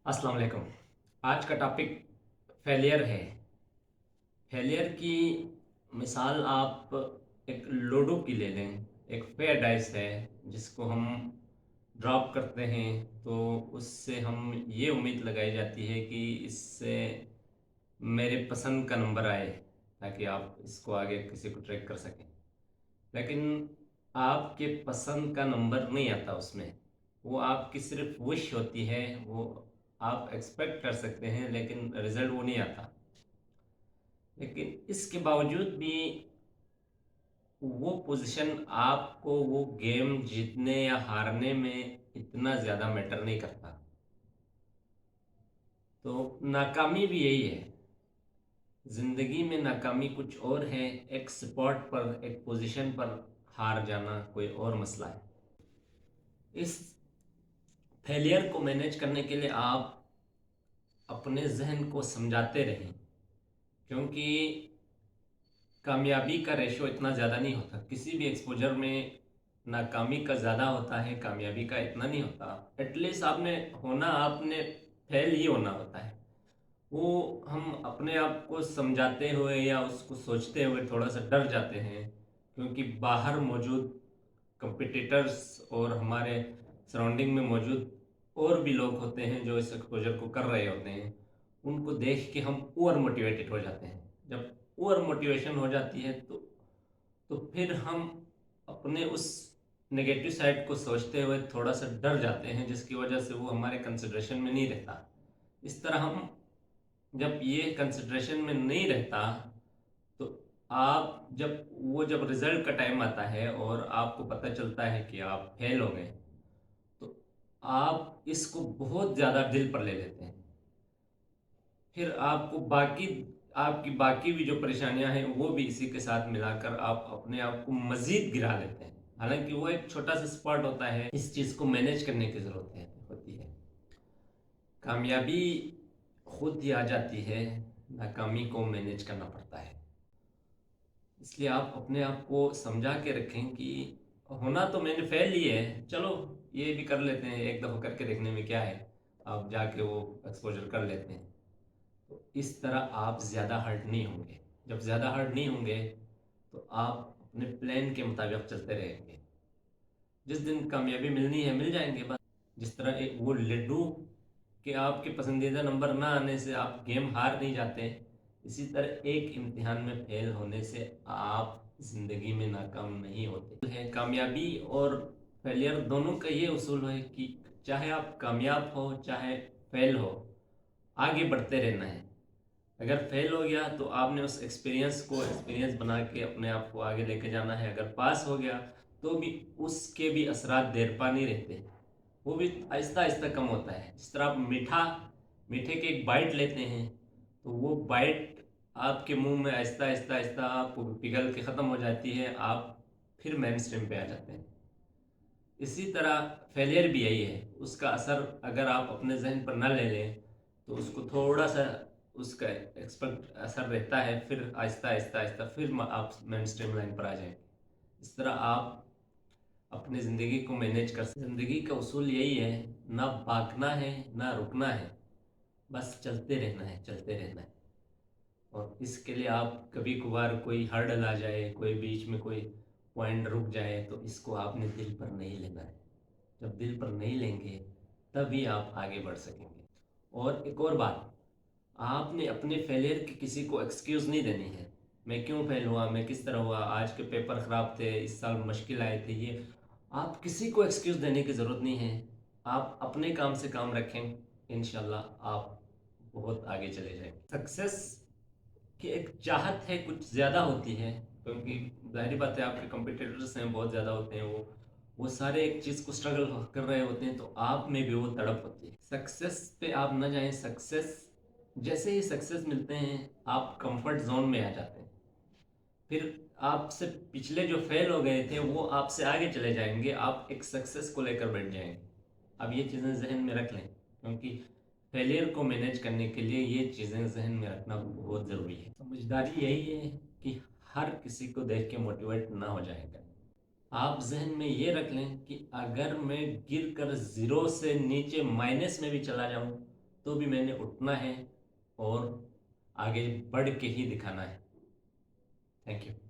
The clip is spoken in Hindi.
अस्सलाम वालेकुम। आज का टॉपिक फेलियर है। फेलियर की मिसाल आप एक लूडो की ले लें। एक फेयर डाइस है जिसको हम ड्रॉप करते हैं तो उससे हम ये उम्मीद लगाई जाती है कि इससे मेरे पसंद का नंबर आए ताकि आप इसको आगे किसी को ट्रैक कर सकें। लेकिन आपके पसंद का नंबर नहीं आता उसमें। वो आपकी सिर्फ विश होती है। वो आप एक्सपेक्ट कर सकते हैं लेकिन रिजल्ट वो नहीं आता। लेकिन इसके बावजूद भी वो पोजीशन आपको वो गेम जीतने या हारने में इतना ज़्यादा मैटर नहीं करता। तो नाकामी भी यही है। ज़िंदगी में नाकामी कुछ और है, एक स्पॉट पर एक पोजीशन पर हार जाना कोई और मसला है। इस फेलियर को मैनेज करने के लिए आप अपने जहन को समझाते रहें, क्योंकि कामयाबी का रेशो इतना ज़्यादा नहीं होता। किसी भी एक्सपोजर में नाकामी का ज़्यादा होता है, कामयाबी का इतना नहीं होता। एटलीस्ट आपने फेल ही होना होता है। वो हम अपने आप को समझाते हुए या उसको सोचते हुए थोड़ा सा डर जाते हैं, क्योंकि बाहर मौजूद कंपिटिटर्स और हमारे सराउंडिंग में मौजूद और भी लोग होते हैं जो इस एक्सपोजर को कर रहे होते हैं। उनको देख के हम ओवर मोटिवेटेड हो जाते हैं। जब ओवर मोटिवेशन हो जाती है तो फिर हम अपने उस नेगेटिव साइड को सोचते हुए थोड़ा सा डर जाते हैं, जिसकी वजह से वो हमारे कंसिड्रेशन में नहीं रहता। इस तरह हम जब ये कंसिड्रेशन में नहीं रहता तो आप जब रिजल्ट का टाइम आता है और आपको पता चलता है कि आप फेल हो गए, तो आप इसको बहुत ज़्यादा दिल पर ले लेते हैं। फिर आपकी बाकी भी जो परेशानियां हैं वो भी इसी के साथ मिलाकर आप अपने आप को मज़ीद गिरा लेते हैं। हालांकि वो एक छोटा सा स्पॉट होता है, इस चीज़ को मैनेज करने की ज़रूरत होती है। कामयाबी खुद ही आ जाती है, नाकामी को मैनेज करना पड़ता है। इसलिए आप अपने आप को समझा के रखें कि होना तो मैंने फेल ही है, चलो ये भी कर लेते हैं, एक दफ़ा करके देखने में क्या है। आप जाके वो एक्सपोजर कर लेते हैं। तो इस तरह आप ज़्यादा हर्ट नहीं होंगे। जब ज़्यादा हर्ट नहीं होंगे तो आप अपने प्लान के मुताबिक चलते रहेंगे। जिस दिन कामयाबी मिलनी है मिल जाएंगे बस। जिस तरह एक वो लड्डू के आपके पसंदीदा नंबर ना आने से आप गेम हार नहीं जाते, इसी तरह एक इम्तिहान में फेल होने से आप ज़िंदगी में नाकाम नहीं होते हैं। कामयाबी और फेलियर दोनों का ये उसूल है कि चाहे आप कामयाब हो चाहे फेल हो, आगे बढ़ते रहना है। अगर फेल हो गया तो आपने उस एक्सपीरियंस को एक्सपीरियंस बना के अपने आप को आगे लेके जाना है। अगर पास हो गया तो भी उसके भी असरात देर पा नहीं रहते, वो भी आहिस्ता आहिस्ता कम होता है। जिस तरह आप मीठे के एक बाइट लेते हैं तो वो बाइट आपके मुंह में आहिस्ता आहिस्ता आहिस्ता आपको पिघल के ख़त्म हो जाती है, आप फिर मेन स्ट्रीम पे आ जाते हैं। इसी तरह फेलियर भी यही है। उसका असर अगर आप अपने जहन पर ना ले लें तो उसको थोड़ा सा उसका एक्सपेक्ट असर रहता है, फिर आहिस्ता आहिस्ता आहिस्ता फिर आप मेन स्ट्रीम लाइन पर आ जाएंगे। इस तरह आप अपनी ज़िंदगी को मैनेज कर सकते। ज़िंदगी का उसूल यही है, ना भागना है ना रुकना है, बस चलते रहना है, चलते रहना है। और इसके लिए आप कभी कभार कोई हर्डल आ जाए, कोई बीच में कोई पॉइंट रुक जाए, तो इसको आपने दिल पर नहीं लेना है। जब दिल पर नहीं लेंगे तभी आप आगे बढ़ सकेंगे। और एक और बात, आपने अपने फेलियर की किसी को एक्सक्यूज़ नहीं देनी है। मैं क्यों फेल हुआ, मैं किस तरह हुआ, आज के पेपर ख़राब थे, इस साल मुश्किल आए थे, ये आप किसी को एक्सक्यूज़ देने की ज़रूरत नहीं है। आप अपने काम से काम रखें, इंशाल्लाह आप बहुत आगे चले जाएंगे। सक्सेस की एक चाहत है कुछ ज़्यादा होती है, क्योंकि ज़ाहिर बात है आपके कंपटीटर्स हैं बहुत ज़्यादा होते हैं। वो सारे एक चीज़ को स्ट्रगल कर रहे होते हैं, तो आप में भी वो तड़प होती है। सक्सेस पे आप ना जाएं। सक्सेस जैसे ही सक्सेस मिलते हैं आप कंफर्ट जोन में आ जाते हैं। फिर आपसे पिछले जो फेल हो गए थे वो आपसे आगे चले जाएंगे, आप एक सक्सेस को लेकर बैठ जाएंगे। अब ये चीज़ें जहन में रख लें, क्योंकि फेलियर को मैनेज करने के लिए ये चीज़ें जहन में रखना बहुत ज़रूरी है। समझदारी यही है कि हर किसी को देख के मोटिवेट ना हो जाएगा। आप जहन में ये रख लें कि अगर मैं गिर कर ज़ीरो से नीचे माइनस में भी चला जाऊं तो भी मैंने उठना है और आगे बढ़ के ही दिखाना है। Thank you.